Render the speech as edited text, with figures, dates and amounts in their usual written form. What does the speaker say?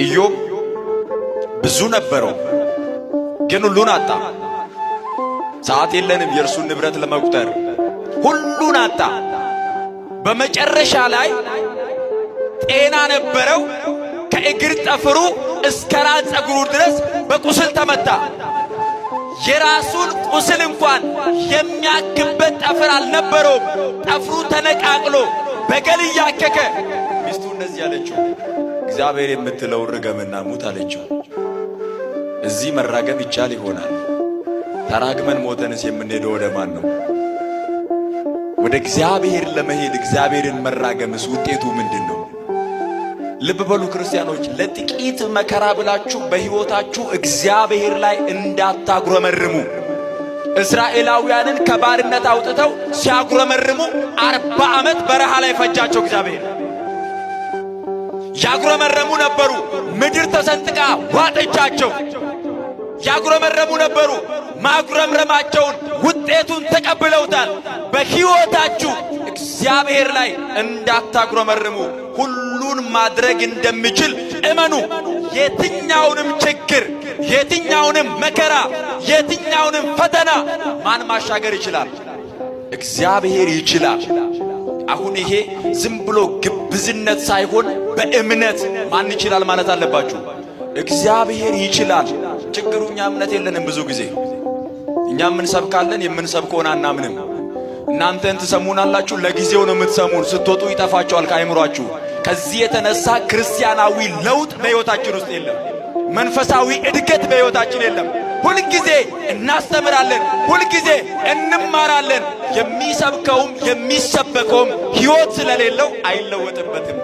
ኢዮብ ብዙ ነበረው ግን ሁሉን አጣ። ሰዓት የለንም የእርሱን ንብረት ለመቁጠር። ሁሉን አጣ። በመጨረሻ ላይ ጤና ነበረው። ከእግር ጠፍሩ እስከ ራስ ፀጉሩ ድረስ በቁስል ተመታ። የራሱን ቁስል እንኳን የሚያክበት ጠፍር አልነበረውም። ጠፍሩ ተነቃቅሎ በገል እያከከ ሚስቱ እንደዚህ አለችው፣ እግዚአብሔር የምትለው ርገምና ሙት አለችው። እዚህ መራገም ይቻል ይሆናል። ተራግመን ሞተንስ የምንሄደው ወደ ማን ነው? ወደ እግዚአብሔር ለመሄድ እግዚአብሔርን መራገምስ ውጤቱ ምንድን ነው? ልብ በሉ ክርስቲያኖች፣ ለጥቂት መከራ ብላችሁ በሕይወታችሁ እግዚአብሔር ላይ እንዳታጉረመርሙ። እስራኤላውያንን ከባርነት አውጥተው ሲያጉረመርሙ 40 ዓመት በረሃ ላይ ፈጃቸው እግዚአብሔር። ያጉረመረሙ ነበሩ፣ ምድር ተሰንጥቃ ዋጠቻቸው። ያጉረመረሙ ነበሩ፣ ማጉረምረማቸውን ውጤቱን ተቀብለውታል። በሕይወታችሁ እግዚአብሔር ላይ እንዳታጉረመርሙ። ሁሉን ማድረግ እንደሚችል እመኑ። የትኛውንም ችግር፣ የትኛውንም መከራ፣ የትኛውንም ፈተና ማን ማሻገር ይችላል? እግዚአብሔር ይችላል። አሁን ይሄ ዝም ብሎ ግብዝነት ሳይሆን በእምነት ማን ይችላል ማለት አለባችሁ። እግዚአብሔር ይችላል። ችግሩ እኛ እምነት የለንም። ብዙ ጊዜ እኛ የምንሰብካለን፣ የምንሰብከውን አናምንም። እናንተን ትሰሙናላችሁ፣ ለጊዜው ነው የምትሰሙን፣ ስትወጡ ይጠፋችኋል ከአይምሯችሁ። ከዚህ የተነሳ ክርስቲያናዊ ለውጥ በሕይወታችን ውስጥ የለም። መንፈሳዊ እድገት በሕይወታችን የለም። ሁልጊዜ እናስተምራለን፣ ሁልጊዜ እንማራለን። የሚሰብከውም የሚሰበከውም ሕይወት ስለሌለው አይለወጥበትም።